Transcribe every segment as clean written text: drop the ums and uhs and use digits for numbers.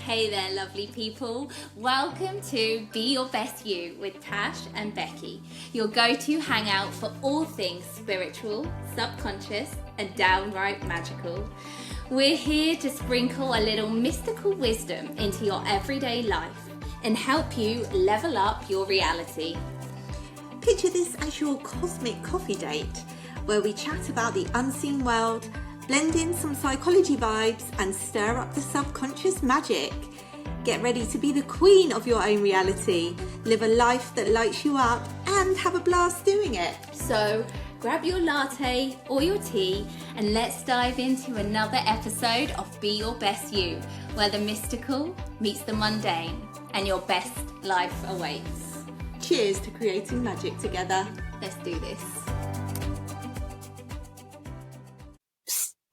Hey there, lovely people. Welcome to Be Your Best You with Tash and Becky, your go-to hangout for all things spiritual, subconscious, and downright magical. We're here to sprinkle a little mystical wisdom into your everyday life and help you level up your reality. Picture this as your cosmic coffee date, where we chat about the unseen world, blend in some psychology vibes and stir up the subconscious magic. Get ready to be the queen of your own reality, live a life that lights you up and have a blast doing it. So grab your latte or your tea and let's dive into another episode of Be Your Best You, where the mystical meets the mundane and your best life awaits. Cheers to creating magic together. Let's do this.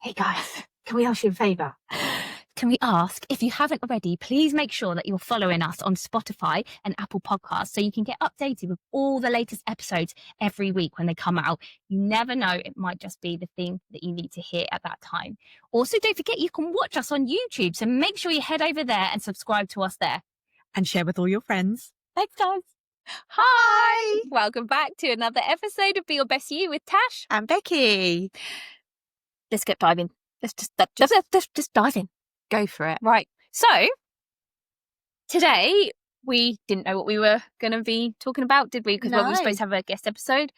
Hey guys, can we ask you a favour? Can we ask, if you haven't already, please make sure that you're following us on Spotify and Apple Podcasts so you can get updated with all the latest episodes every week when they come out. You never know, it might just be the thing that you need to hear at that time. Also, don't forget you can watch us on YouTube, so make sure you head over there and subscribe to us there. And share with all your friends. Thanks, guys. Hi! Welcome back to another episode of Be Your Best You with Tash And Becky. Let's get diving. Let's just dive in. Go for it. Right. So today we didn't know what we were going to be talking about, did we? Because we were supposed to have a guest episode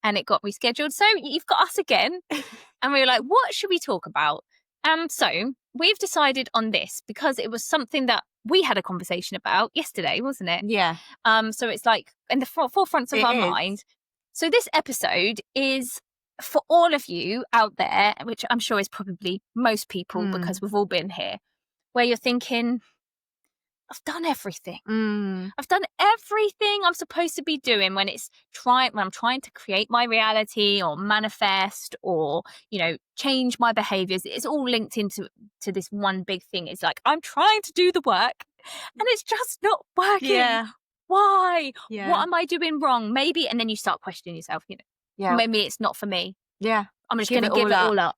and it got rescheduled. So you've got us again. And we were like, what should we talk about? So we've decided on this because it was something that we had a conversation about yesterday, wasn't it? Yeah. So it's like in the forefront of our mind. So this episode is for all of you out there, which I'm sure is probably most people because we've all been here, where you're thinking, I've done everything. I've done everything I'm supposed to be doing when I'm trying to create my reality or manifest or, change my behaviors. It's all linked into this one big thing. It's like, I'm trying to do the work and it's just not working. Yeah. Why? Yeah. What am I doing wrong? Maybe. And then you start questioning yourself, Yeah. Maybe it's not for me. Yeah. I'm just going to give it all up.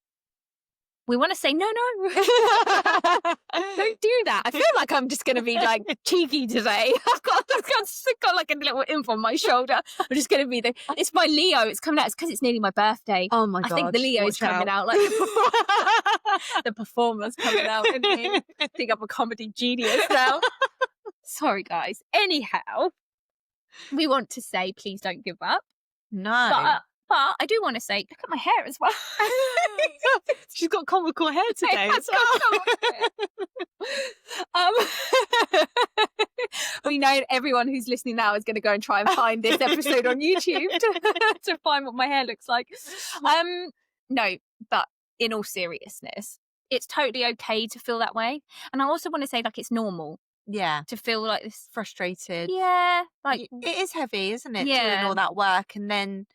We want to say, no. Don't do that. I feel like I'm just going to be like cheeky today. I've got like a little imp on my shoulder. I'm just going to be it's my Leo. It's coming out. It's because it's nearly my birthday. Oh my God. I think the Leo is coming out. Like the performer's coming out. Isn't he? I think I'm a comedy genius now. Sorry, guys. Anyhow, we want to say, please don't give up. No. But I do want to say, look at my hair as well. She's got comical hair today. We know everyone who's listening now is going to go and try and find this episode on YouTube to find what my hair looks like. No, but in all seriousness, it's totally okay to feel that way. And I also want to say, it's normal. Yeah. To feel like this. Frustrated. Yeah. It is heavy, isn't it? Yeah. Doing all that work and then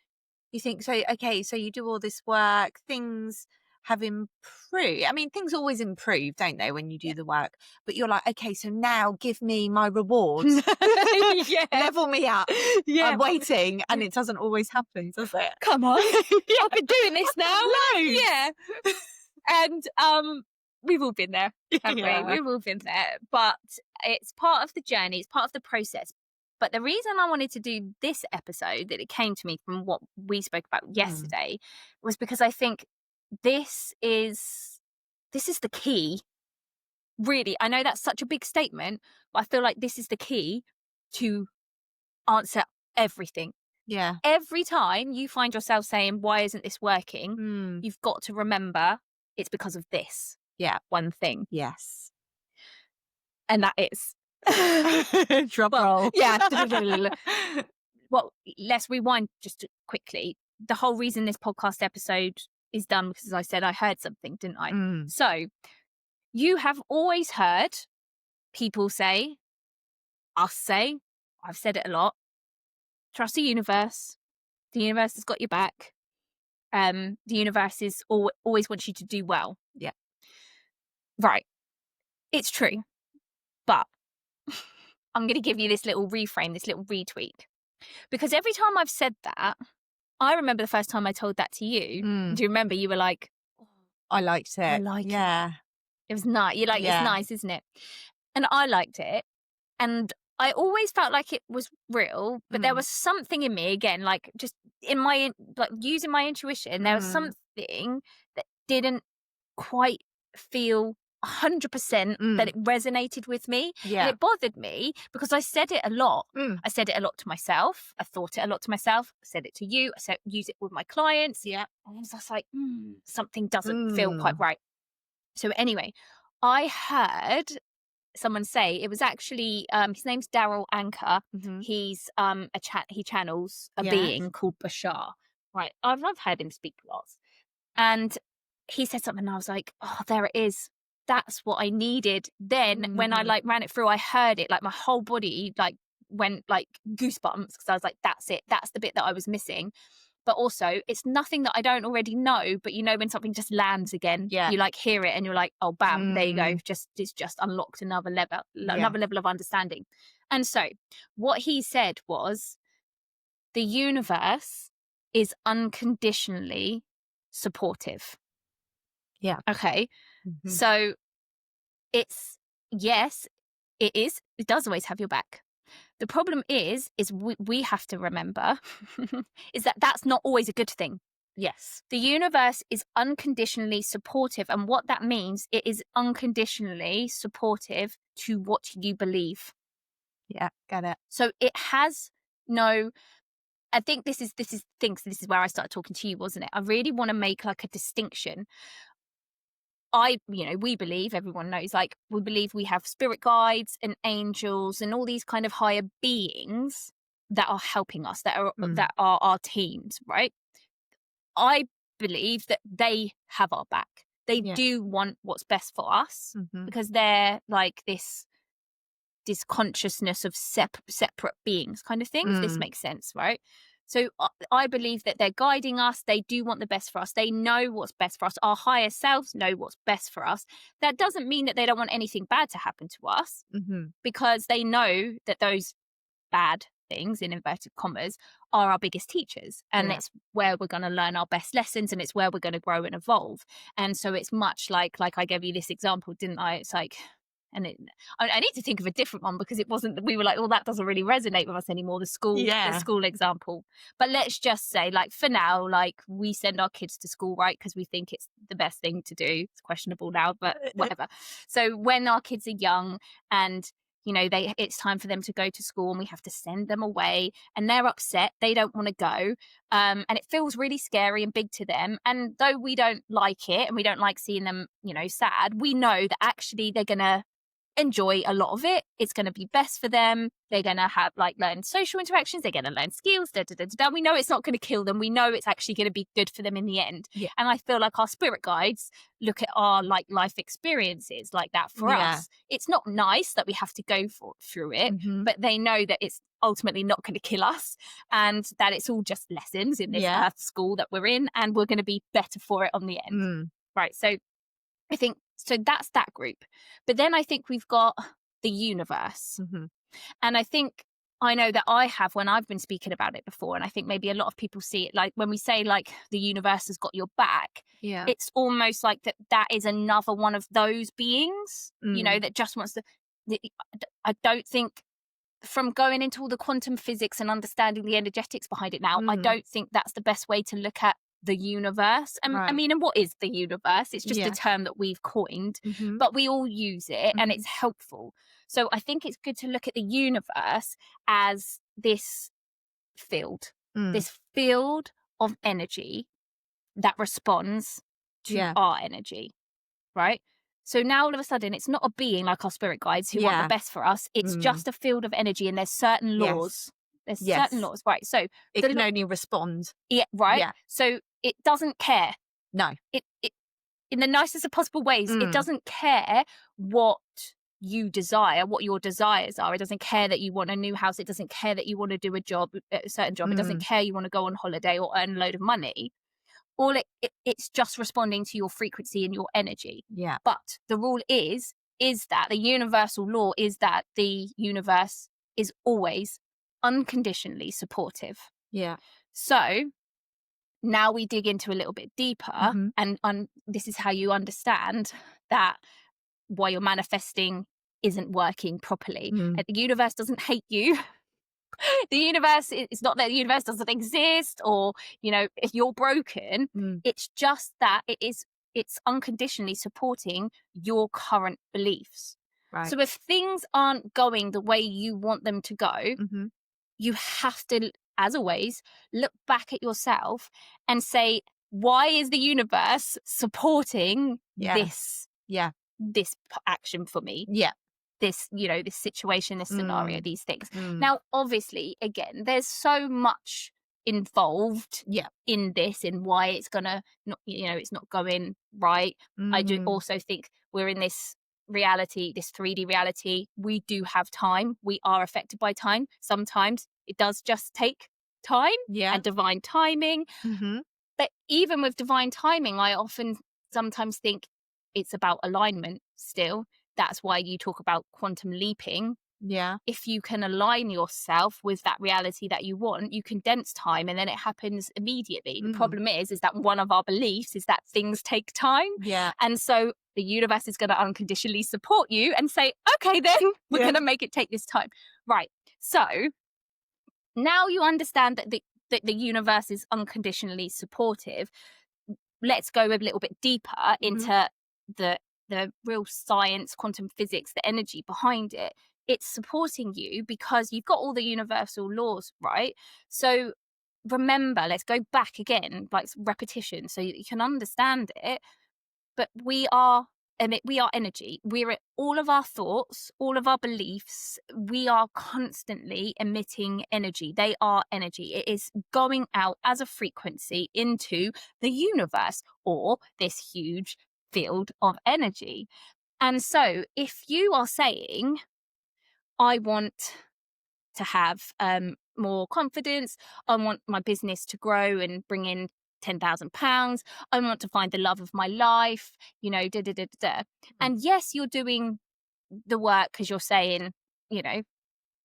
you think, so you do all this work, things have improved. I mean, things always improve, don't they, when you do the work? But you're like, okay, so now give me my rewards. Yeah. Level me up. Yeah. I'm waiting. And it doesn't always happen, does it? Come on. I've been doing this now. Loads. Yeah. And we've all been there, haven't we? We've all been there. But it's part of the journey. It's part of the process. But the reason I wanted to do this episode, that it came to me from what we spoke about yesterday, was because I think this is the key. Really, I know that's such a big statement, but I feel like this is the key to answer everything. Yeah. Every time you find yourself saying, why isn't this working? You've got to remember it's because of this. Yeah. One thing. Yes. And that is... Drum roll. Yeah. Well, let's rewind just quickly. The whole reason this podcast episode is done because, as I said, I heard something, didn't I? So you have always heard people say, I've said it a lot, trust the universe. The universe has got your back. The universe is always wants you to do well. Yeah. Right. It's true. But I'm going to give you this little reframe, this little retweak. Because every time I've said that, I remember the first time I told that to you. Do you remember? You were like, I liked it. I like it. Yeah. It was nice. You're like, it's nice, isn't it? and I liked it. And I always felt like it was real, but there was something in me, again, like just in my, like using my intuition, there was something that didn't quite feel 100% that it resonated with me. And it bothered me because I said it a lot. I said it a lot to myself. I thought it a lot to myself. I said it to you. I said, use it with my clients. And I was just like, something doesn't feel quite right. So anyway, I heard someone say, it was actually his name's Daryl Anker. He's he channels a being called Bashar. Right, I've heard him speak lots, and he said something, and I was like, oh, there it is. That's what I needed. Then when I like ran it through, I heard it, like my whole body like went like goosebumps, because I was like, that's it. That's the bit that I was missing. But also, it's nothing that I don't already know. But you know, when something just lands again, you like hear it and you're like, oh, bam, there you go. It's just unlocked another level of understanding. And so what he said was, the universe is unconditionally supportive. Yeah. Okay. So it's, yes, it is. It does always have your back. The problem is we have to remember is that that's not always a good thing. Yes. The universe is unconditionally supportive. And what that means, it is unconditionally supportive to what you believe. Yeah, get it. So it has no, I think this is where I started talking to you, wasn't it? I really want to make like a distinction. We believe, everyone knows, like we believe we have spirit guides and angels and all these kind of higher beings that are helping us, that are our teams, right? I believe that they have our back. They do want what's best for us, because they're like this consciousness of separate beings kind of thing, if this makes sense, right? So I believe that they're guiding us. They do want the best for us. They know what's best for us. Our higher selves know what's best for us. That doesn't mean that they don't want anything bad to happen to us, because they know that those bad things, in inverted commas, are our biggest teachers. And it's where we're going to learn our best lessons, and it's where we're going to grow and evolve. And so it's much like I gave you this example, didn't I? It's like, and I need to think of a different one, because it wasn't, we were like, well, that doesn't really resonate with us anymore, the school example. But let's just say, like, for now, like, we send our kids to school, right, because we think it's the best thing to do. It's questionable now, but whatever. So when our kids are young and it's time for them to go to school, and we have to send them away, and they're upset, they don't want to go, and it feels really scary and big to them. And though we don't like it, and we don't like seeing them sad, we know that actually they're gonna enjoy a lot of it. It's going to be best for them. They're going to have learn social interactions. They're going to learn skills. We know it's not going to kill them. We know it's actually going to be good for them in the end. Yeah. And I feel like our spirit guides look at our life experiences like that for us. It's not nice that we have to go through it, but they know that it's ultimately not going to kill us, and that it's all just lessons in this earth school that we're in, and we're going to be better for it on the end. Right. So I think, so that's that group. But then I think we've got the universe. And I think, I know that I have, when I've been speaking about it before, and I think maybe a lot of people see it, like when we say like the universe has got your back, it's almost like that is another one of those beings, that just wants to, I don't think, from going into all the quantum physics and understanding the energetics behind it now, I don't think that's the best way to look at the universe. And I mean, and what is the universe? It's just a term that we've coined, but we all use it, and it's helpful. So I think it's good to look at the universe as this field of energy that responds to our energy, right? So now all of a sudden, it's not a being like our spirit guides who want the best for us. It's just a field of energy, and there's certain laws. There's certain laws, right? So it can only respond. Yeah, right. Yeah. So it doesn't care. No. It in the nicest of possible ways, it doesn't care what you desire, what your desires are. It doesn't care that you want a new house. It doesn't care that you want to do a certain job. It doesn't care you want to go on holiday or earn a load of money. It's just responding to your frequency and your energy. Yeah. But the rule is that the universal law is that the universe is always unconditionally supportive. Yeah. So now we dig into a little bit deeper, and this is how you understand that why you're manifesting isn't working properly. The universe doesn't hate you. The universe, it's not that the universe doesn't exist, or, you know, if you're broken, it's just that it's unconditionally supporting your current beliefs. Right. So if things aren't going the way you want them to go, you have to, as always, look back at yourself and say, why is the universe supporting this action for me? Yeah. This, you know, this situation, this scenario, these things. Now, obviously, again, there's so much involved in this, in why it's gonna not, you know, it's not going right. I do also think we're in this reality, this 3D reality. We do have time. We are affected by time. Sometimes it does just take time and divine timing. But even with divine timing, I often sometimes think it's about alignment still. That's why you talk about quantum leaping. Yeah. If you can align yourself with that reality that you want, you condense time and then it happens immediately. The problem is that one of our beliefs is that things take time. Yeah. And so the universe is going to unconditionally support you and say, okay, then we're going to make it take this time. Right. So now you understand that the universe is unconditionally supportive. Let's go a little bit deeper into the real science, quantum physics, the energy behind it. It's supporting you because you've got all the universal laws, right? So remember, let's go back again, like repetition, so you can understand it. But we are energy. We're all of our thoughts, all of our beliefs. We are constantly emitting energy. They are energy. It is going out as a frequency into the universe, or this huge field of energy. And so if you are saying, I want to have more confidence, I want my business to grow and bring in £10,000, I want to find the love of my life, you know, and yes, you're doing the work because you're saying, you know,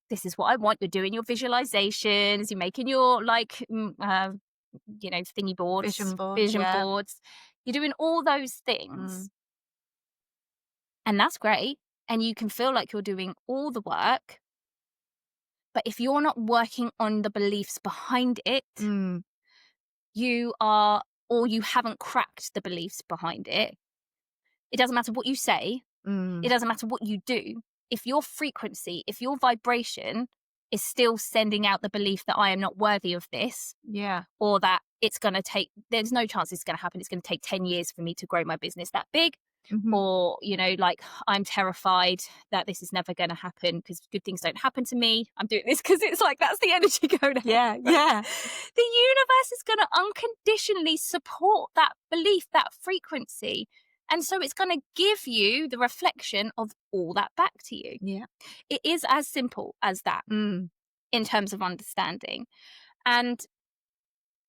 this is what I want. You're doing your visualizations, you're making your you know, thingy boards, vision boards. You're doing all those things. And that's great. And you can feel like you're doing all the work. But if you're not working on the beliefs behind it, you are, or you haven't cracked the beliefs behind it. It doesn't matter what you say. It doesn't matter what you do. If your frequency, if your vibration is still sending out the belief that I am not worthy of this, or that it's going to take, there's no chance it's going to happen. It's going to take 10 years for me to grow my business that big. Or, you know, like, I'm terrified that this is never going to happen because good things don't happen to me. I'm doing this because it's like, that's the energy going on. Yeah. The universe is going to unconditionally support that belief, that frequency. And so it's going to give you the reflection of all that back to you. Yeah. It is as simple as that in terms of understanding. And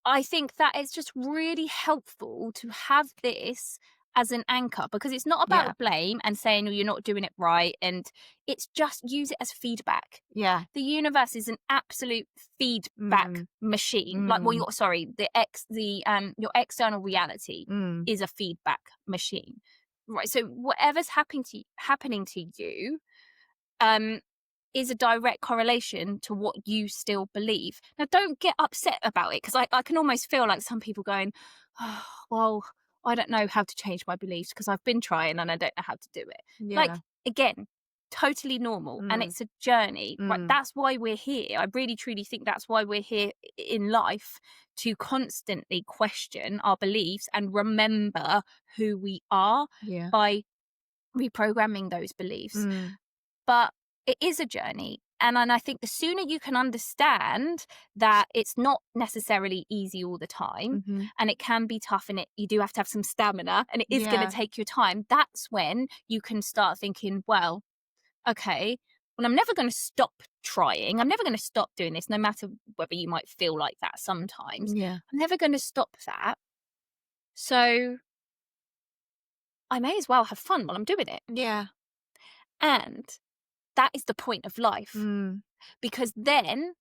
I think that it's just really helpful to have this as an anchor, because it's not about blame and saying, oh, you're not doing it right. And it's just use it as feedback. Yeah. The universe is an absolute feedback machine. Like, well, your external reality is a feedback machine. Right. So whatever's happening to you, is a direct correlation to what you still believe. Now, don't get upset about it, because I can almost feel like some people going, oh, well, I don't know how to change my beliefs because I've been trying and I don't know how to do it. Like, again, totally normal. And it's a journey, right? That's why we're here. I really, truly think that's why we're here in life, to constantly question our beliefs and remember who we are by reprogramming those beliefs. But it is a journey. And I think the sooner you can understand that it's not necessarily easy all the time, and it can be tough, and you do have to have some stamina, and it is going to take your time, that's when you can start thinking, well, okay, well, I'm never going to stop trying. I'm never going to stop doing this, no matter whether you might feel like that sometimes. I'm never going to stop that. So I may as well have fun while I'm doing it. And that is the point of life. Because then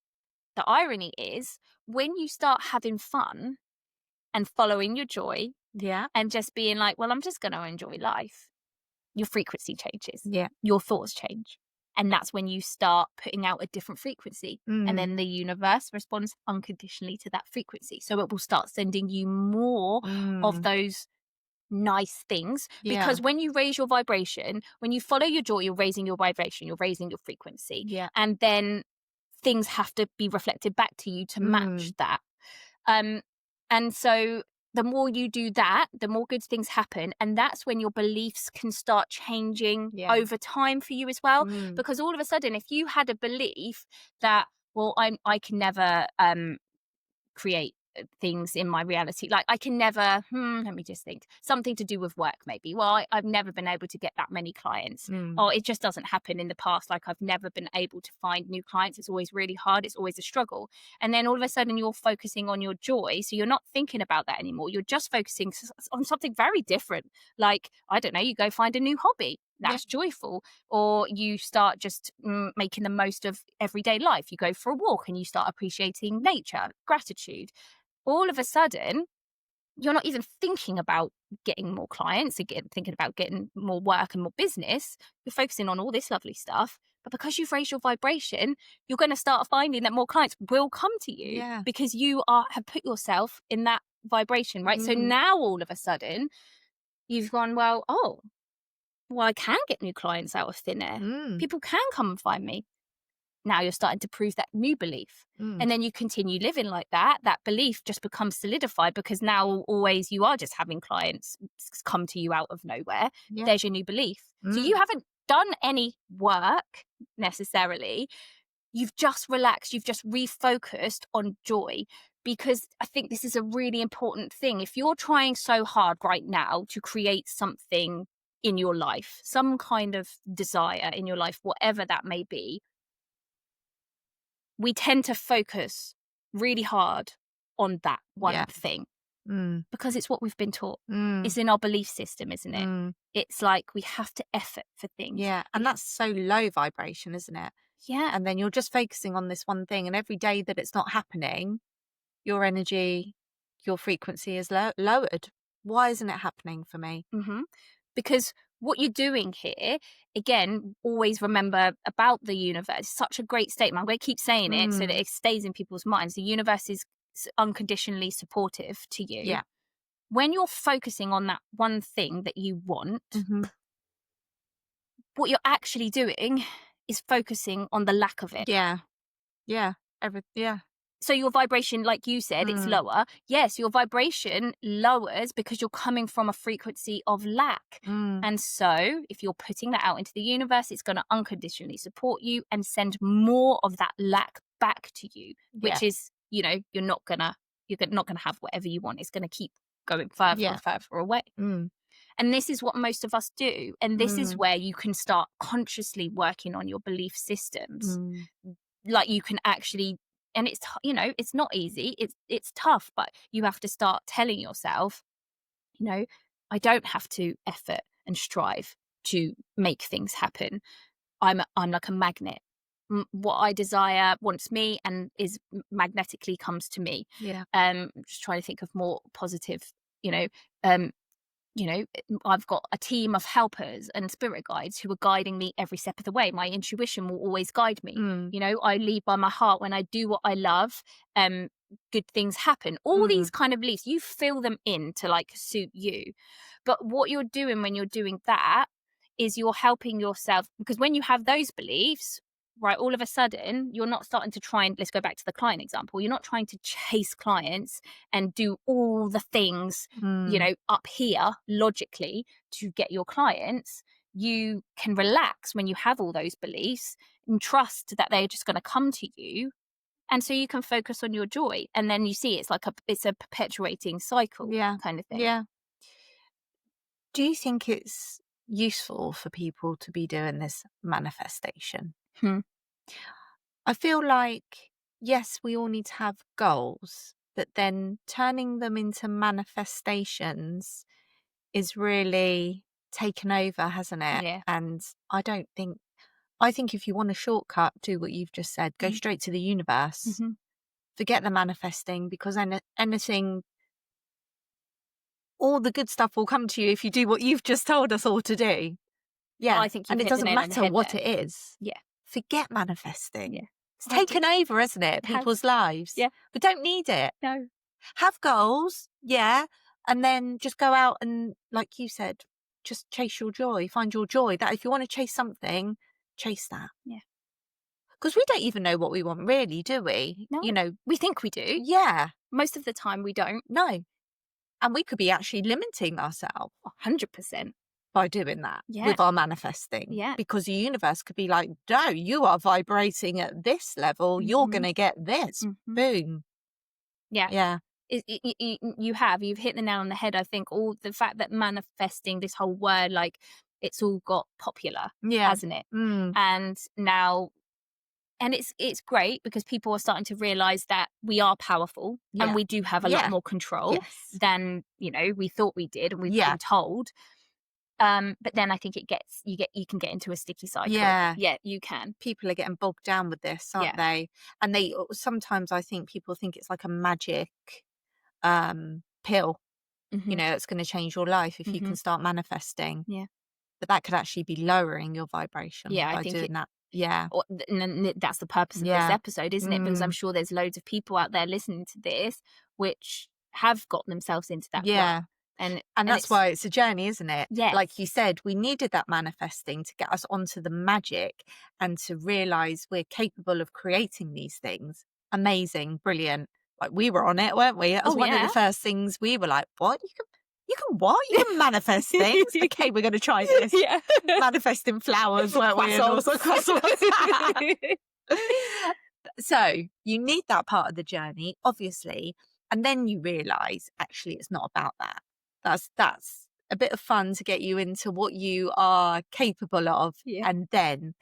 the irony is, when you start having fun and following your joy and just being like, well, I'm just going to enjoy life, your frequency changes. Yeah. Your thoughts change. And that's when you start putting out a different frequency. And then the universe responds unconditionally to that frequency. So it will start sending you more of those nice things. Because when you raise your vibration, when you follow your joy, you're raising your vibration, you're raising your frequency. Yeah. And then things have to be reflected back to you to match that. And so the more you do that, the more good things happen. And that's when your beliefs can start changing over time for you as well. Because all of a sudden, if you had a belief that, well, I can never create things in my reality, like I can never let me just think, something to do with work maybe, well, I've never been able to get that many clients, or it just doesn't happen in the past, like I've never been able to find new clients, it's always really hard, it's always a struggle. And then all of a sudden you're focusing on your joy, so you're not thinking about that anymore, you're just focusing on something very different, like I don't know, you go find a new hobby that's joyful, or you start just making the most of everyday life, you go for a walk and you start appreciating nature, gratitude. All of a sudden, you're not even thinking about getting more clients and thinking about getting more work and more business. You're focusing on all this lovely stuff. But because you've raised your vibration, you're going to start finding that more clients will come to you because you have put yourself in that vibration, right? So now all of a sudden, you've gone, well, I can get new clients out of thin air. People can come and find me. Now you're starting to prove that new belief. And then you continue living like that. That belief just becomes solidified because now always you are just having clients come to you out of nowhere. There's your new belief. So you haven't done any work necessarily. You've just relaxed. You've just refocused on joy, because I think this is a really important thing. If you're trying so hard right now to create something in your life, some kind of desire in your life, whatever that may be, we tend to focus really hard on that one thing because it's what we've been taught. It's in our belief system, isn't it? It's like we have to effort for things. Yeah, and that's so low vibration, isn't it? Yeah. And then you're just focusing on this one thing, and every day that it's not happening, your energy, your frequency is lowered. Why isn't it happening for me? Because what you're doing here, again, always remember about the universe. It's such a great statement. I'm going to keep saying it so that it stays in people's minds. The universe is unconditionally supportive to you. Yeah. When you're focusing on that one thing that you want, what you're actually doing is focusing on the lack of it. Yeah. So your vibration, like you said, it's lower. Yes, your vibration lowers because you're coming from a frequency of lack. And so if you're putting that out into the universe, it's going to unconditionally support you and send more of that lack back to you, which is, you're not going to have whatever you want. It's going to keep going further and further away. And this is what most of us do. And this is where you can start consciously working on your belief systems. Like you can actually, and it's, it's not easy. It's tough, but you have to start telling yourself, I don't have to effort and strive to make things happen. I'm like a magnet. What I desire wants me and is magnetically comes to me. Yeah. Just trying to think of more positive, I've got a team of helpers and spirit guides who are guiding me every step of the way. My intuition will always guide me. I lead by my heart. When I do what I love, good things happen. All these kind of beliefs, you fill them in to like suit you. But what you're doing when you're doing that is you're helping yourself, because when you have those beliefs, right, all of a sudden you're not starting to try and, let's go back to the client example, you're not trying to chase clients and do all the things, up here logically to get your clients. You can relax when you have all those beliefs and trust that they're just going to come to you. And so you can focus on your joy. And then you see it's a perpetuating cycle kind of thing. Yeah. Do you think it's useful for people to be doing this manifestation? I feel like, yes, we all need to have goals, but then turning them into manifestations is really taken over, hasn't it? Yeah. And I think if you want a shortcut, do what you've just said, go straight to the universe, forget the manifesting, because anything, all the good stuff will come to you if you do what you've just told us all to do. Yeah. I think you and it hit the doesn't nail on the matter head what there. it is. Yeah. Forget manifesting. Yeah. It's taken over, isn't it? It has. People's lives. Yeah. We don't need it. No. Have goals, yeah, and then just go out and, like you said, just chase your joy. Find your joy. That if you want to chase something, chase that. Yeah. Because we don't even know what we want, really, do we? No. You know, We think we do. yeah, Most of the time we don't. no, and we could be actually limiting ourselves 100%. by doing that Yeah. with our manifesting. Yeah. Because the universe could be like, no, you are vibrating at this level. You're Mhm. going to get this. Mhm. Boom. Yeah. Yeah. You've hit the nail on the head. I think all the fact that manifesting, this whole word, like it's all got popular, Yeah. hasn't it? Mm. And now, and it's great because people are starting to realize that we are powerful Yeah. and we do have a Yeah. lot more control Yes. than, we thought we did and we've Yeah. been told. But then I think you can get into a sticky cycle. Yeah. Yeah, you can. People are getting bogged down with this, aren't they? And they sometimes, I think people think it's like a magic pill, Mhm. that's going to change your life if you Mhm. can start manifesting. Yeah. But that could actually be lowering your vibration Yeah, I by think doing that. Yeah. And that's the purpose of this Yeah. episode, isn't it? Because I'm sure there's loads of people out there listening to this which have got themselves into that Yeah. rut. And that's why it's a journey, isn't it? Yes. Like you said, we needed that manifesting to get us onto the magic and to realize we're capable of creating these things. Amazing, brilliant. Like we were on it, weren't we? That was one of the first things we were like, what? You can what? You can manifest things? Okay, we're going to try this. Yeah. Manifesting flowers, weren't we? And all sorts of So you need that part of the journey, obviously. And then you realize, actually, it's not about that. That's a bit of fun to get you into what you are capable of. Yeah. And then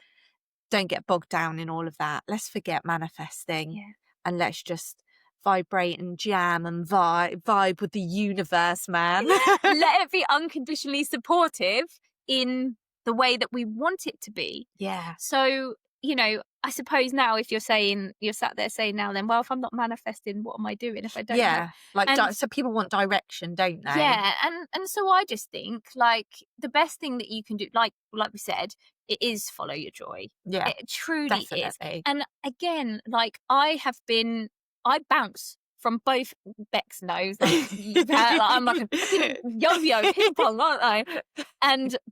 don't get bogged down in all of that. Let's forget manifesting. Yeah. And let's just vibrate and jam and vibe with the universe, man. Let it be unconditionally supportive in the way that we want it to be. Yeah. So, I suppose now if you're sat there saying now then, well, if I'm not manifesting, what am I doing if I don't Yeah. have... So people want direction, don't they? Yeah. And so I just think like the best thing that you can do, like we said, it is follow your joy. Yeah. It truly definitely is. And again, like I bounce from both Beck's nose. I'm like a yo-yo ping pong, aren't I?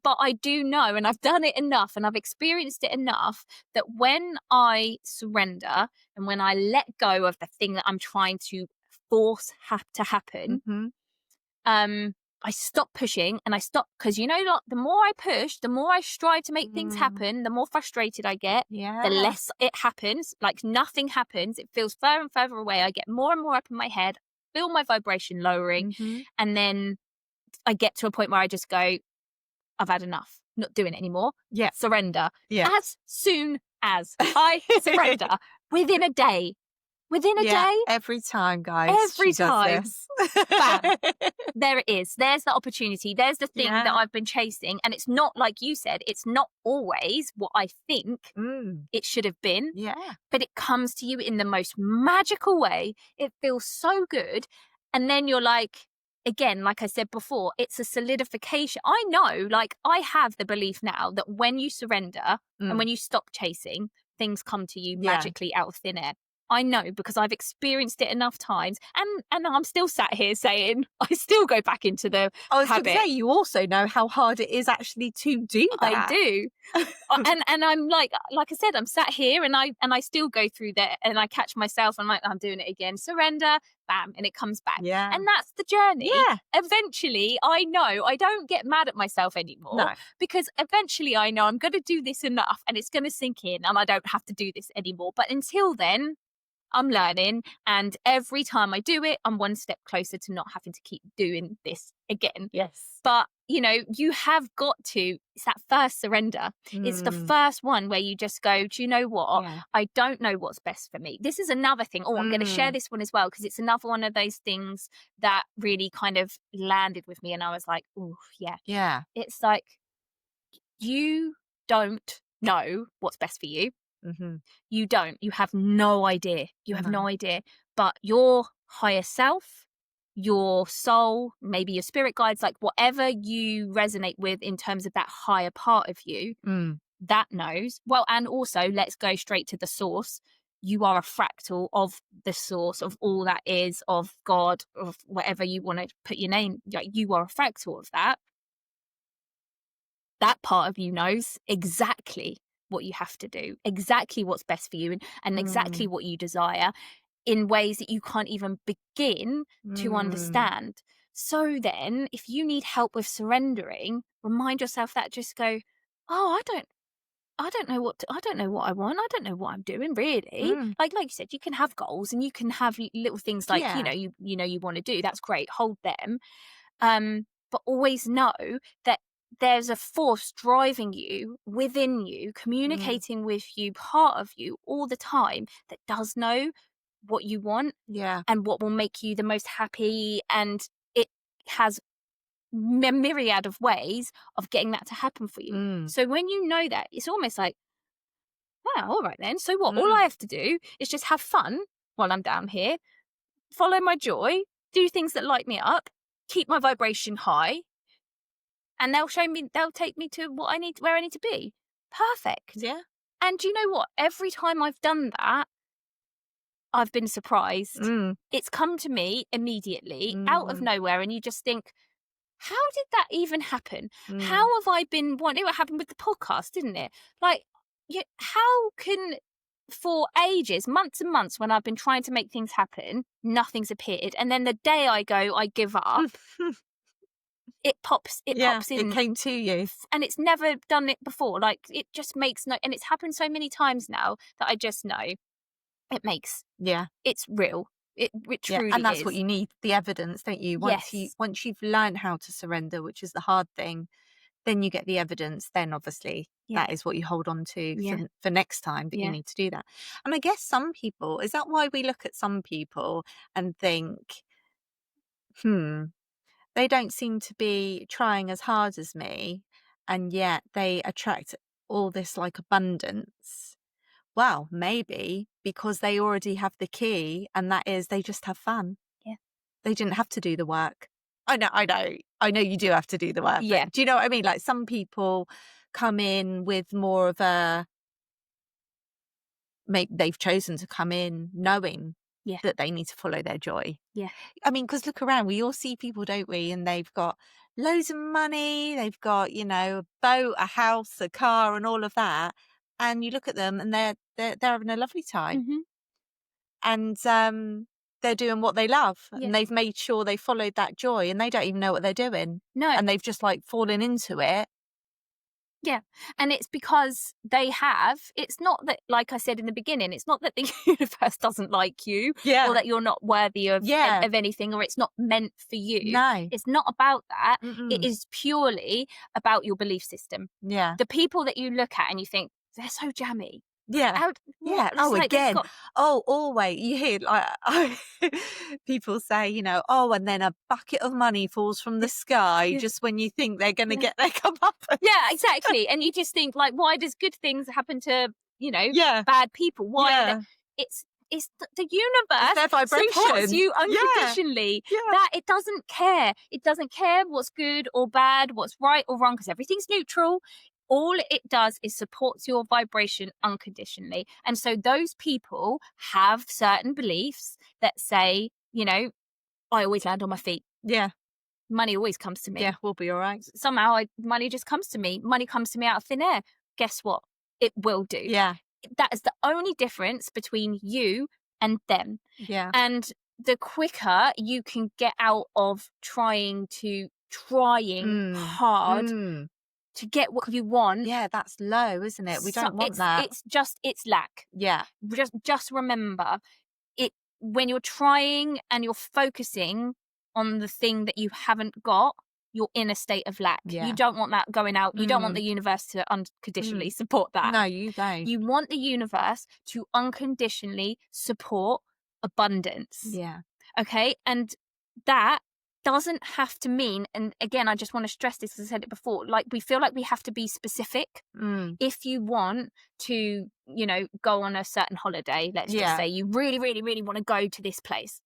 But I do know, and I've done it enough and I've experienced it enough that when I surrender and when I let go of the thing that I'm trying to force to happen, Mm-hmm. I stop pushing and I stop, because the more I push, the more I strive to make things happen, the more frustrated I get. Yeah. The less it happens, like nothing happens. It feels further and further away. I get more and more up in my head, feel my vibration lowering. Mm-hmm. And then I get to a point where I just go, I've had enough, not doing it anymore. Yeah. Surrender. Yeah. As soon as I surrender, within a day. Within a day. Every time, guys. Every she does time. this. Bam. There it is. There's the opportunity. There's the thing Yeah. that I've been chasing. And it's not, like you said, it's not always what I think it should have been. Yeah. But it comes to you in the most magical way. It feels so good. And then you're like, again, like I said before, it's a solidification. I know, like I have the belief now that when you surrender and when you stop chasing, things come to you magically out of thin air. I know because I've experienced it enough times, and I'm still sat here saying I still go back into the I was going habit. to say, you also know how hard it is actually to do that. I do, and I'm like I said, I'm sat here and I still go through that, and I catch myself. I'm like, I'm doing it again. Surrender, bam, and it comes back. Yeah, and that's the journey. Yeah. Eventually, I know I don't get mad at myself anymore. No. Because eventually, I know I'm going to do this enough, and it's going to sink in, and I don't have to do this anymore. But until then, I'm learning, and every time I do it, I'm one step closer to not having to keep doing this again. Yes. But, you have got to, it's that first surrender. It's the first one where you just go, do you know what? Yeah. I don't know what's best for me. This is another thing. Oh, I'm going to share this one as well, because it's another one of those things that really kind of landed with me. And I was like, oh, yeah. Yeah. It's like, you don't know what's best for you. Mm-hmm. You don't. You have no idea. You have no idea. But your higher self, your soul, maybe your spirit guides, like whatever you resonate with in terms of that higher part of you, that knows. Well, and also let's go straight to the source. You are a fractal of the source of all that is, of God, of whatever you want to put your name. Like, you are a fractal of that. That part of you knows exactly what you have to do, exactly what's best for you, and exactly what you desire in ways that you can't even begin to understand. So then, if you need help with surrendering, remind yourself that, just go, oh, I don't know what I want. I don't know what I'm doing, really. Like you said, you can have goals and you can have little things like, you want to do. That's great. Hold them. But always know that there's a force driving you, within you, communicating with you, part of you all the time, that does know what you want and what will make you the most happy. And it has a myriad of ways of getting that to happen for you. So when you know that, it's almost like, wow, all right then. So what? All I have to do is just have fun while I'm down here, follow my joy, do things that light me up, keep my vibration high, and they'll take me to where I need to be. Perfect. Yeah. And do you know what? Every time I've done that, I've been surprised. It's come to me immediately out of nowhere, and you just think, how did that even happen? How have I been wanting? What happened with the podcast, didn't it? Like, how can, for ages, months and months, when I've been trying to make things happen, nothing's appeared, and then the day I go, I give up. It pops in. It came to you. And it's never done it before. Like, it just makes and it's happened so many times now that I just know it makes, it's real. It truly and that's is. what you need, the evidence, don't you? Once you've learned how to surrender, which is the hard thing, then you get the evidence. Then obviously that is what you hold on to for next time that you need to do that. And I guess some people, is that why we look at some people and think, they don't seem to be trying as hard as me, and yet they attract all this like abundance? Well, maybe because they already have the key, and that is they just have fun. Yeah. They didn't have to do the work. I know you do have to do the work. Yeah. But do you know what I mean? Like, some people come in with more of maybe they've chosen to come in knowing that they need to follow their joy. Yeah. I mean, because look around, we all see people, don't we? And they've got loads of money, they've got, a boat, a house, a car, and all of that. And you look at them and they're having a lovely time. And they're doing what they love, and they've made sure they followed that joy, and they don't even know what they're doing. No. And they've just like fallen into it. Yeah. And it's because it's not that, like I said in the beginning, it's not that the universe doesn't like you or that you're not worthy of anything, or it's not meant for you. No. It's not about that. It is purely about your belief system. Yeah. The people that you look at and you think, they're so jammy. Yeah. Again. Always you hear like people say, and then a bucket of money falls from the sky just when you think they're going to get their comeuppance. Yeah, exactly. And you just think, like, why does good things happen to, bad people? Why? It's the universe, it's their vibration, supports you unconditionally. That it doesn't care. It doesn't care what's good or bad, what's right or wrong, because everything's neutral. All it does is supports your vibration unconditionally. And so those people have certain beliefs that say, I always land on my feet. Yeah. Money always comes to me. Yeah, we'll be all right. Somehow money just comes to me. Money comes to me out of thin air. Guess what? It will do. Yeah. That is the only difference between you and them. Yeah. And the quicker you can get out of trying hard to get what you want. Yeah, that's low, isn't it? We don't want that. It's lack. Yeah. Just remember it, when you're trying and you're focusing on the thing that you haven't got, you're in a state of lack. Yeah. You don't want that going out. You don't want the universe to unconditionally support that. No, you don't. You want the universe to unconditionally support abundance. Yeah. Okay? And that doesn't have to mean, and again, I just want to stress this because I said it before, like, we feel like we have to be specific. If you want to, go on a certain holiday, let's just say you really, really, really want to go to this place.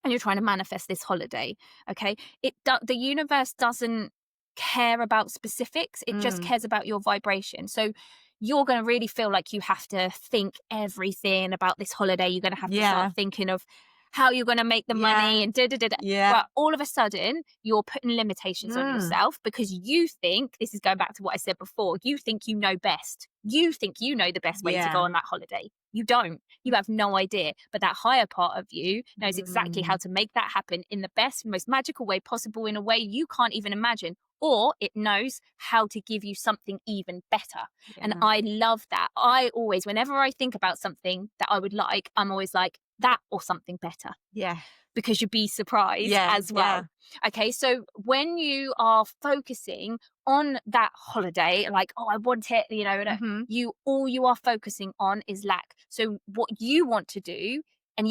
and you're trying to manifest this holiday. Okay. The universe doesn't care about specifics. It just cares about your vibration. So you're going to really feel like you have to think everything about this holiday. You're going to have to start thinking of how you're going to make the money and But all of a sudden, you're putting limitations on yourself because you think, this is going back to what I said before, you think you know best. You think you know the best way to go on that holiday. You don't. You have no idea. But that higher part of you knows exactly how to make that happen in the best, most magical way possible, in a way you can't even imagine. Or it knows how to give you something even better. And I love that. I always, whenever I think about something that I would like, I'm always like, that or something better. Yeah. Because you'd be surprised as well. Okay, so when you are focusing on that holiday, like, oh, I want it, you know, all you are focusing on is lack. So what you want to do, and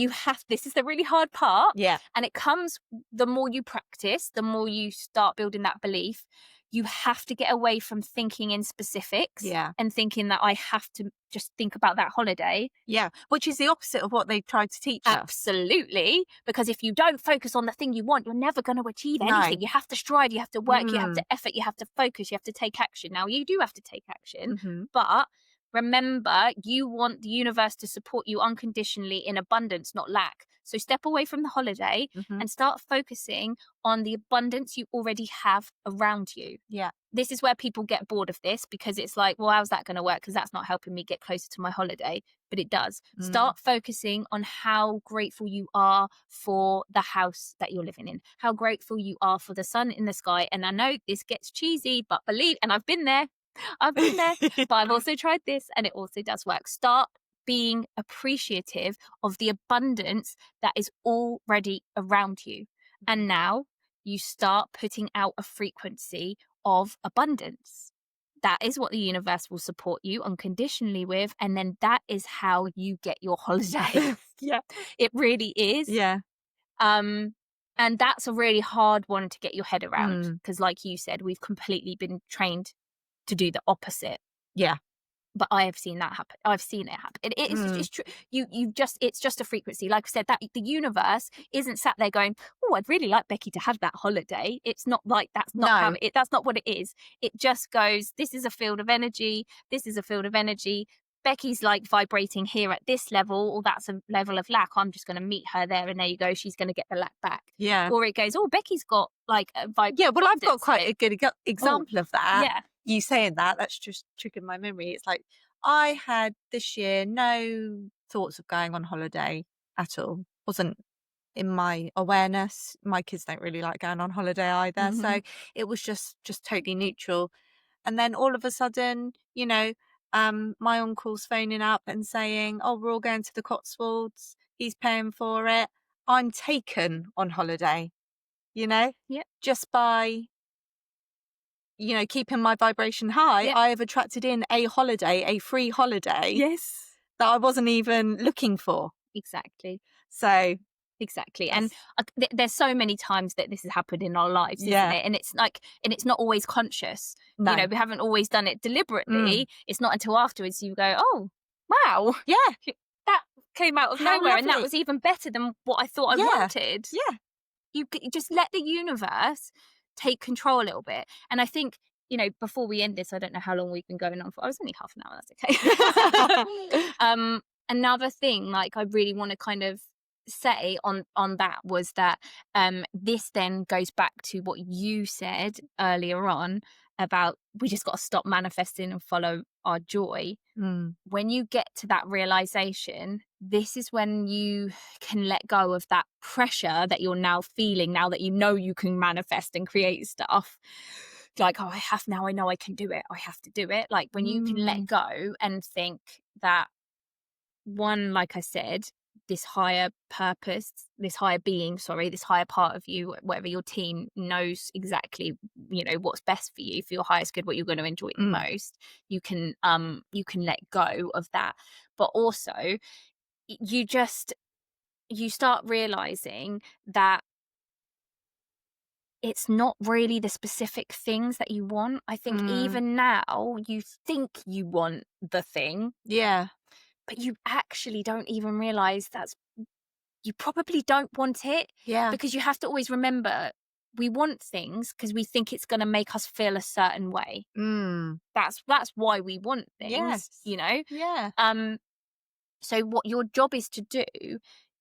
this is the really hard part. Yeah. And it comes, the more you practice, the more you start building that belief. You have to get away from thinking in specifics and thinking that I have to just think about that holiday. Yeah, which is the opposite of what they tried to teach us. Absolutely. Because if you don't focus on the thing you want, you're never going to achieve anything. You have to strive, you have to work, you have to effort, you have to focus, you have to take action. Now, you do have to take action, but remember, you want the universe to support you unconditionally in abundance, not lack. So step away from the holiday and start focusing on the abundance you already have around you. Yeah. This is where people get bored of this because it's like, well, how's that going to work? Because that's not helping me get closer to my holiday. But it does. Start focusing on how grateful you are for the house that you're living in, how grateful you are for the sun in the sky. And I know this gets cheesy, but and I've been there, but I've also tried this and it also does work. Start being appreciative of the abundance that is already around you. And now you start putting out a frequency of abundance. That is what the universe will support you unconditionally with. And then that is how you get your holiday. It really is. And that's a really hard one to get your head around because, like you said, we've completely been trained to do the opposite. But I have seen that happen. I've seen it happen. It's true. It's just a frequency. Like I said, that the universe isn't sat there going, oh, I'd really like Becky to have that holiday. It's not like that's not that's not what it is. It just goes, this is a field of energy. This is a field of energy. Becky's like vibrating here at this level, or that's a level of lack. I'm just going to meet her there, and there you go. She's going to get the lack back. Or it goes, oh, Becky's got like a vibe. Well, I've got quite a good example of that. You saying that's just triggered my memory. It's like I had this year no thoughts of going on holiday at all. Wasn't in my awareness. My kids don't really like going on holiday either. So it was just totally neutral. And then all of a sudden, you know, my uncle's phoning up and saying, oh, we're all going to the Cotswolds. He's paying for it. I'm taken on holiday, you know, just by, you know, keeping my vibration high. I have attracted in a holiday, a free holiday. That I wasn't even looking for. Exactly. So exactly. And there's so many times that this has happened in our lives, isn't it? And it's like, and it's not always conscious. You know, we haven't always done it deliberately. It's not until afterwards you go, oh, wow. That came out of nowhere. And that was even better than what I thought I wanted. You just let the universe take control a little bit. And I think, you know, before we end this, I don't know how long we've been going on for. I was only half an hour. That's okay. Another thing, like, I really want to kind of say on that was that this then goes back to what you said earlier on about we just got to stop manifesting and follow our joy. When you get to that realization, this is when you can let go of that pressure that you're now feeling, now that you know you can manifest and create stuff. Like, oh, I know I can do it. I have to do it. Like, when you can let go and think that, one, like I said, this higher purpose, this higher being, this higher part of you, whatever your team knows exactly, you know, what's best for you, for your highest good, what you're going to enjoy the most. You can let go of that. But also you start realizing that it's not really the specific things that you want. I think even now you think you want the thing. But you actually don't even realize you probably don't want it. Yeah. Because you have to always remember, we want things because we think it's going to make us feel a certain way. That's why we want things, Yes. you know? Yeah. So what your job is to do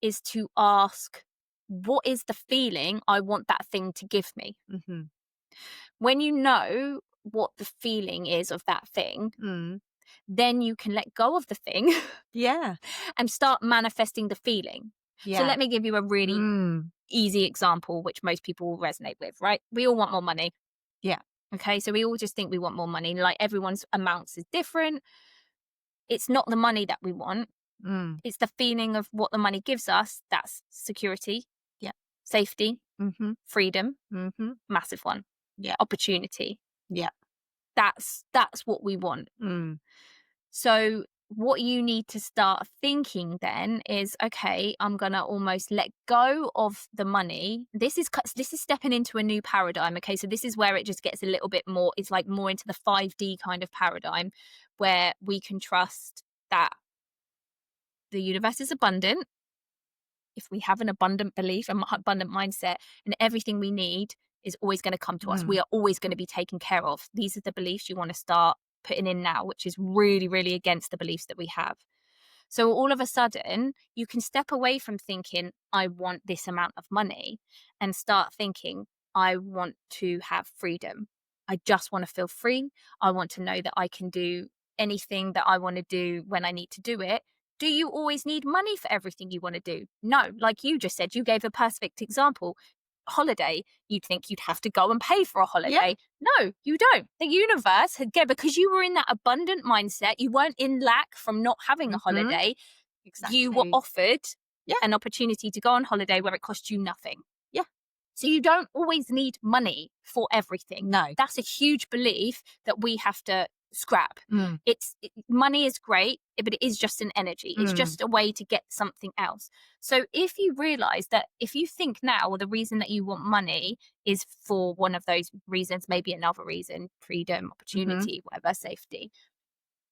is to ask, what is the feeling I want that thing to give me? Mm-hmm. When you know what the feeling is of that thing, then you can let go of the thing Yeah. and start manifesting the feeling. Yeah. So let me give you a really easy example, which most people will resonate with, right? We all want more money. Yeah. Okay, so we all just think we want more money. Like, everyone's amounts is different. It's not the money that we want. It's the feeling of what the money gives us. That's security. Yeah. Safety. Mm-hmm. Freedom. Mm-hmm. Massive one. Yeah. Opportunity. Yeah. That's what we want. Mm. So what you need to start thinking then is, okay, I'm gonna almost let go of the money. This is stepping into a new paradigm. Okay, so this is where it just gets a little bit more, it's like more into the 5D kind of paradigm, where we can trust that the universe is abundant. If we have an abundant belief, an abundant mindset, and everything we need is always going to come to us, we are always going to be taken care of. These are the beliefs you want to start putting in now, which is really, really against the beliefs that we have. So all of a sudden, you can step away from thinking, I want this amount of money, and start thinking, I want to have freedom. I just want to feel free. I want to know that I can do anything that I want to do when I need to do it. Do you always need money for everything you want to do? No, like you just said, you gave a perfect example. Holiday, you'd think you'd have to go and pay for a holiday. No, you don't. The universe had given, because you were in that abundant mindset, you weren't in lack from not having a holiday. Exactly. You were offered Yeah. an opportunity to go on holiday where it cost you nothing. Yeah. So you don't always need money for everything. No. That's a huge belief that we have to scrap. Money is great, but it is just an energy. It's just a way to get something else. So if you realize that, if you think now, well, the reason that you want money is for one of those reasons, maybe another reason, freedom, opportunity, whatever, safety,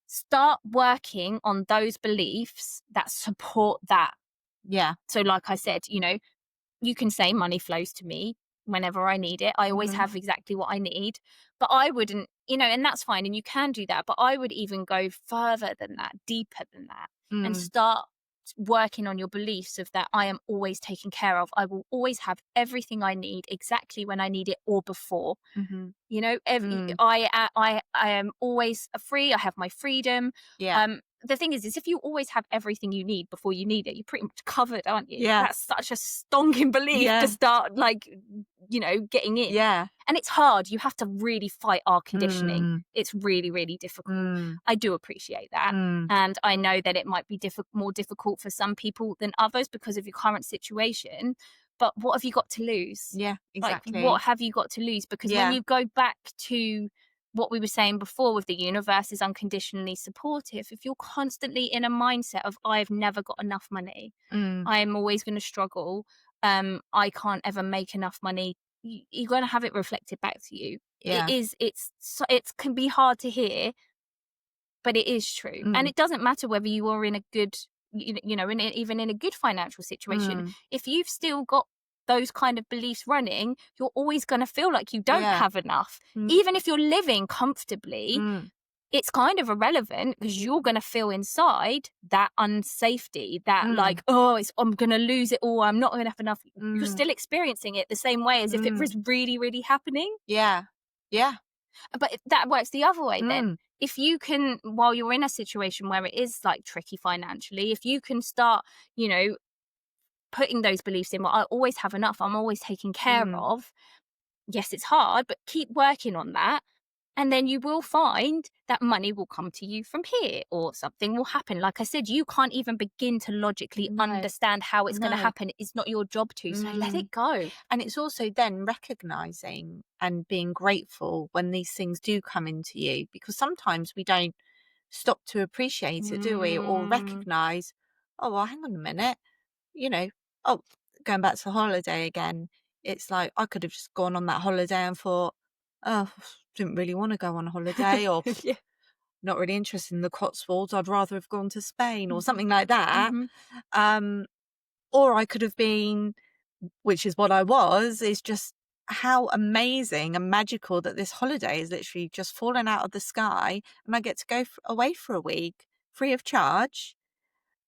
start working on those beliefs that support that. Yeah. So like I said, you can say money flows to me whenever I need it. I always have exactly what I need, but I wouldn't, and that's fine. And you can do that, but I would even go further than that, deeper than that, and start working on your beliefs of that I am always taken care of. I will always have everything I need exactly when I need it or before. I am always free. I have my freedom. Yeah. The thing is if you always have everything you need before you need it, you're pretty much covered, aren't you? Yeah. That's such a stonking belief to start, getting in. Yeah. And it's hard. You have to really fight our conditioning. It's really, really difficult. I do appreciate that. And I know that it might be more difficult for some people than others because of your current situation. But what have you got to lose? Yeah, exactly. Like, what have you got to lose? Because when you go back to what we were saying before with the universe is unconditionally supportive, if you're constantly in a mindset of, I've never got enough money, I am always going to struggle, I can't ever make enough money, you're going to have it reflected back to you. Yeah. It can be hard to hear, but it is true. And it doesn't matter whether you are in a good, even in a good financial situation. If you've still got those kind of beliefs running, you're always going to feel like you don't have enough. Even if you're living comfortably, it's kind of irrelevant because you're going to feel inside that unsafety, that I'm going to lose it all, I'm not going to have enough. You're still experiencing it the same way as if it was really, really happening. Yeah. Yeah. But that works the other way then. If you can, while you're in a situation where it is like tricky financially, if you can start, putting those beliefs in, well, I always have enough, I'm always taken care of. Yes, it's hard, but keep working on that. And then you will find that money will come to you from here, or something will happen. Like I said, you can't even begin to logically understand how it's going to happen. It's not your job to, so let it go. And it's also then recognizing and being grateful when these things do come into you, because sometimes we don't stop to appreciate it, do we? Or recognize, oh, well, hang on a minute, going back to the holiday again, it's like I could have just gone on that holiday and thought, oh, didn't really want to go on a holiday, or not really interested in the Cotswolds, I'd rather have gone to Spain or something like that. Or I could have been, which is what I was, is just how amazing and magical that this holiday is literally just fallen out of the sky, and I get to go away for a week free of charge.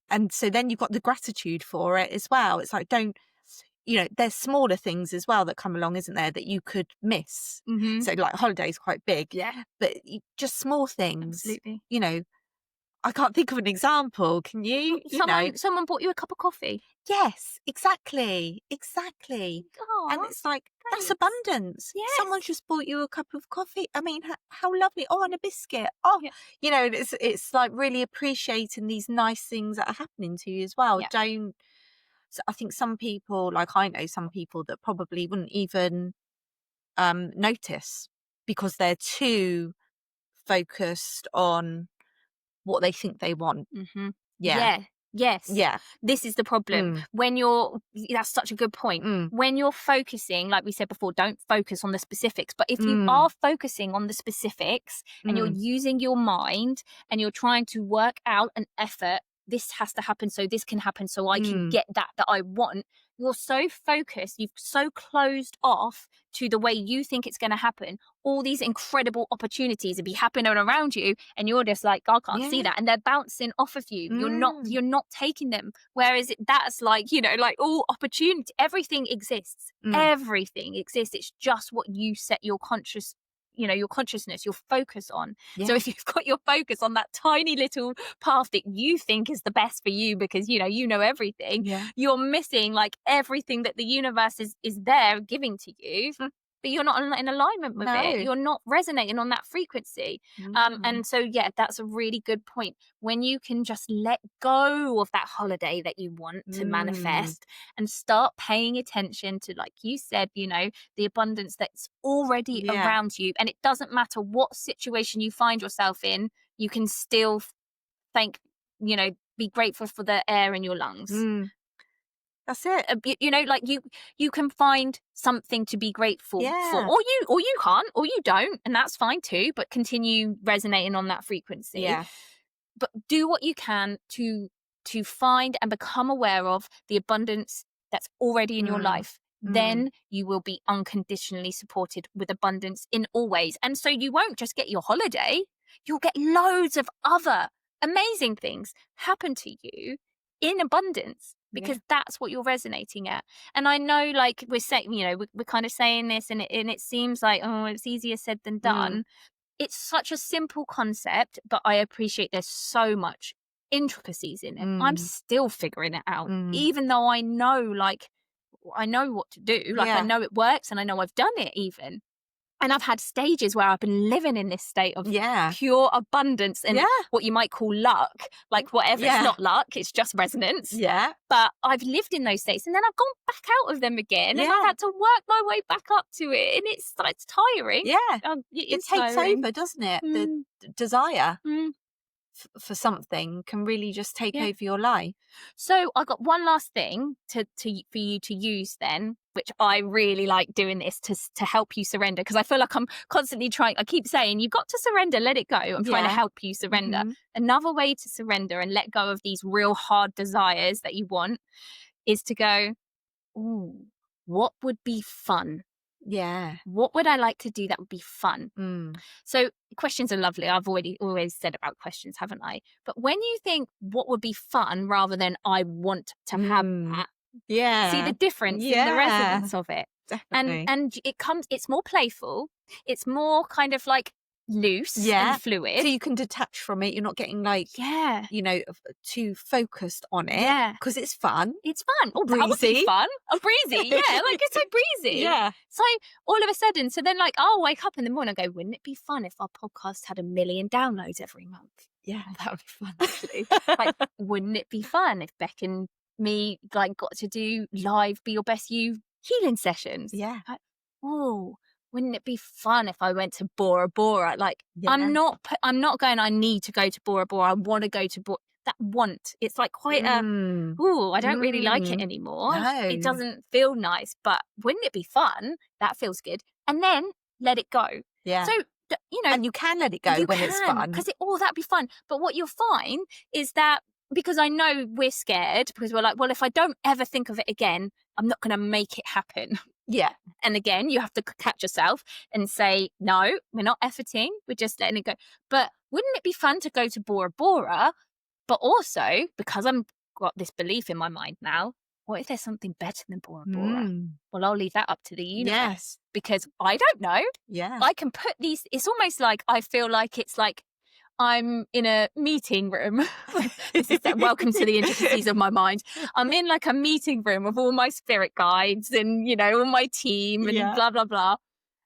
And so then you've got the gratitude for it as well. It's like, there's smaller things as well that come along, isn't there, that you could miss. Mm-hmm. So like holiday's quite big, but just small things. Absolutely. I can't think of an example. Can you? Someone bought you a cup of coffee. Yes, exactly. Oh, And it's like, thanks. that's abundance. Yes. Someone's just bought you a cup of coffee. I mean, how lovely. Oh, and a biscuit. Oh, it's like really appreciating these nice things that are happening to you as well. Yeah. So I think some people, like I know some people that probably wouldn't even notice because they're too focused on what they think they want. Mm-hmm. Yeah. Yes. Yeah. This is the problem. That's such a good point. When you're focusing, like we said before, don't focus on the specifics. But if you are focusing on the specifics and you're using your mind and you're trying to work out an effort, this has to happen so this can happen so I can get that I want. You're so focused, you've so closed off to the way you think it's going to happen. All these incredible opportunities will be happening around you, and you're just like, I can't see that, and they're bouncing off of you. You're not taking them. Whereas that's like, like all opportunity, everything exists. Everything exists. It's just what you set your your consciousness, your focus on. So if you've got your focus on that tiny little path that you think is the best for you because you know everything, you're missing like everything that the universe is there giving to you, but you're not in alignment with it. You're not resonating on that frequency. And so that's a really good point. When you can just let go of that holiday that you want to manifest and start paying attention to, like you said, the abundance that's already around you. And it doesn't matter what situation you find yourself in, you can still be grateful for the air in your lungs. That's it. Like you can find something to be grateful for, or you can't, or you don't, and that's fine too. But continue resonating on that frequency. Yeah. But do what you can to find and become aware of the abundance that's already in your life. Then you will be unconditionally supported with abundance in all ways. And so you won't just get your holiday; you'll get loads of other amazing things happen to you in abundance. Because that's what you're resonating at. And I know, like we're saying, we're kind of saying this and it seems like, it's easier said than done. It's such a simple concept, but I appreciate there's so much intricacies in it. I'm still figuring it out, even though I know what to do. Like I know it works and I know I've done it even. And I've had stages where I've been living in this state of pure abundance and what you might call luck, like whatever. It's not luck, it's just resonance. Yeah. But I've lived in those states and then I've gone back out of them again and I've had to work my way back up to it. And it's tiring. Yeah. It takes over, doesn't it? The desire for something can really just take over your life. So I got one last thing for you to use then, which I really like doing this to help you surrender, because I feel like I'm constantly I keep saying, you've got to surrender, let it go. I'm trying to help you surrender. Another way to surrender and let go of these real hard desires that you want is to go, ooh, what would be fun? Yeah. What would I like to do that would be fun? So questions are lovely. I've always said about questions, haven't I? But when you think what would be fun rather than I want to have that, see the difference in the resonance of it. Definitely. And it's more playful. It's more kind of like loose and fluid. So you can detach from it. You're not getting like, too focused on it. Yeah. Because it's fun. It's fun. Oh, breezy. That would be fun. Oh, breezy. Yeah, like it's so breezy. Yeah. So all of a sudden, then like I'll wake up in the morning and go, wouldn't it be fun if our podcast had 1 million downloads every month? Yeah, that would be fun actually. Like, wouldn't it be fun if Beck and me like got to do live Be Your Best You healing sessions? Yeah. Like, wouldn't it be fun if I went to Bora Bora? Like, I'm not going, I need to go to Bora Bora. I want to go to Bora. That want, it's like quite I don't really like it anymore. No. It doesn't feel nice, but wouldn't it be fun? That feels good. And then let it go. Yeah. So, and you can let it go when it's fun. Because that'd be fun. But what you'll find is that because I know we're scared, because we're like, well, if I don't ever think of it again, I'm not going to make it happen. Yeah. And again, you have to catch yourself and say, no, we're not efforting. We're just letting it go. But wouldn't it be fun to go to Bora Bora? But also, because I've got this belief in my mind now, what if there's something better than Bora Bora? Well, I'll leave that up to the universe. Yes. Because I don't know. Yeah. I can put these, it's almost like I feel like it's like I'm in a meeting room. This is welcome to the intricacies of my mind. I'm in like a meeting room with all my spirit guides and, you know, all my team and blah, blah, blah.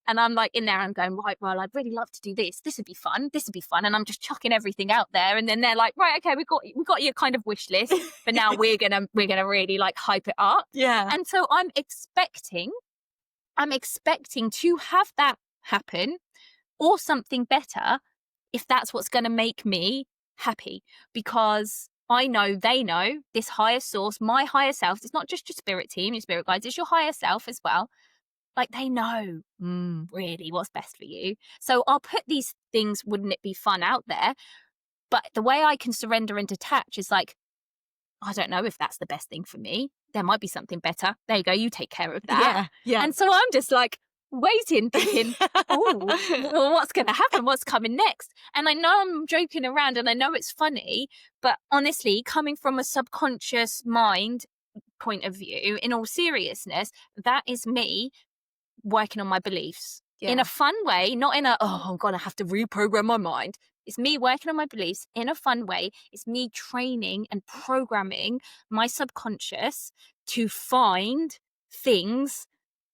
And I'm like in there and going, right, well, I'd really love to do this. This would be fun. This would be fun. And I'm just chucking everything out there. And then they're like, right, okay, we got your kind of wish list, but now we're gonna really like hype it up. Yeah. And so I'm expecting to have that happen or something better, if that's what's going to make me happy, because I know they know this higher source, my higher self. It's not just your spirit team, your spirit guides, it's your higher self as well. Like they know really what's best for you. So I'll put these things, wouldn't it be fun, out there. But the way I can surrender and detach is like, I don't know if that's the best thing for me. There might be something better. There you go. You take care of that. Yeah. And so I'm just like, waiting, thinking, oh, well, what's going to happen? What's coming next? And I know I'm joking around and I know it's funny, but honestly, coming from a subconscious mind point of view, in all seriousness, that is me working on my beliefs in a fun way, not in a, oh, I'm going to have to reprogram my mind. It's me working on my beliefs in a fun way. It's me training and programming my subconscious to find things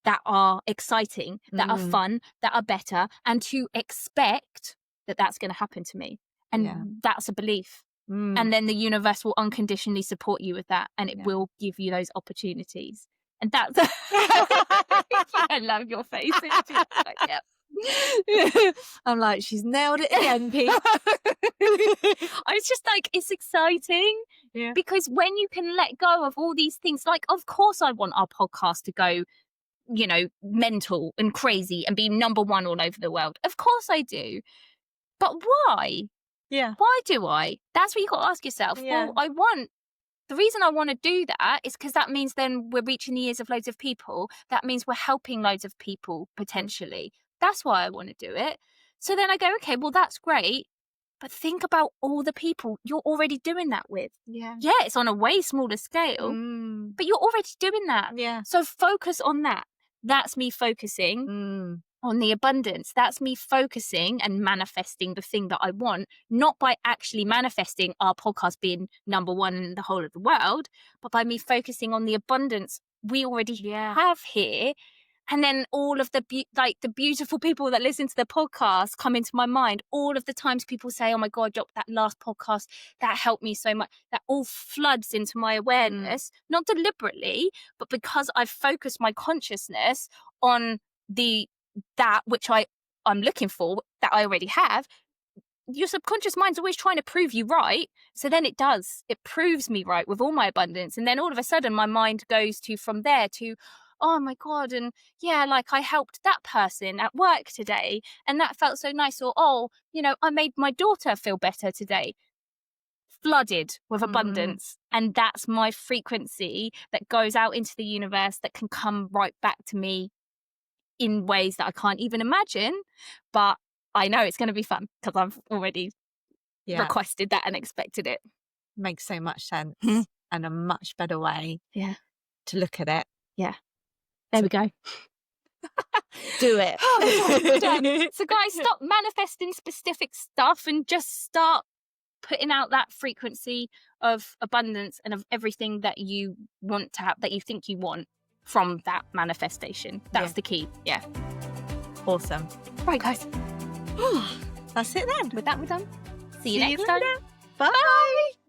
that are exciting, that are fun, that are better, and to expect that that's going to happen to me. And that's a belief. And then the universe will unconditionally support you with that, and it will give you those opportunities. And that's... I love your face. Like, yep. I'm like, she's nailed it again, Pete. I was just like, it's exciting because when you can let go of all these things, like, of course I want our podcast to go, you know, mental and crazy and be number one all over the world. Of course I do. But why? Yeah. Why do I? That's what you got to ask yourself. Yeah. Well, the reason I want to do that is because that means then we're reaching the ears of loads of people. That means we're helping loads of people potentially. That's why I want to do it. So then I go, okay, well, that's great. But think about all the people you're already doing that with. Yeah, it's on a way smaller scale, but you're already doing that. Yeah. So focus on that. That's me focusing on the abundance. That's me focusing and manifesting the thing that I want, not by actually manifesting our podcast being number one in the whole of the world, but by me focusing on the abundance we already have here. And then all of the beautiful people that listen to the podcast come into my mind. All of the times people say, oh my God, that last podcast, that helped me so much. That all floods into my awareness, not deliberately, but because I've focused my consciousness on that which I'm looking for, that I already have. Your subconscious mind's always trying to prove you right. So then it proves me right with all my abundance. And then all of a sudden my mind goes from there to, oh my God, and like I helped that person at work today and that felt so nice. Or, oh, you know, I made my daughter feel better today. Flooded with abundance. And that's my frequency that goes out into the universe that can come right back to me in ways that I can't even imagine. But I know it's going to be fun because I've already requested that and expected it. Makes so much sense and a much better way to look at it. Yeah. There we go. Do it. We're done. So guys, stop manifesting specific stuff and just start putting out that frequency of abundance and of everything that you want to have, that you think you want from that manifestation. That's the key. Yeah. Awesome. Right, guys. That's it then. With that, we're done. See you next time. Bye.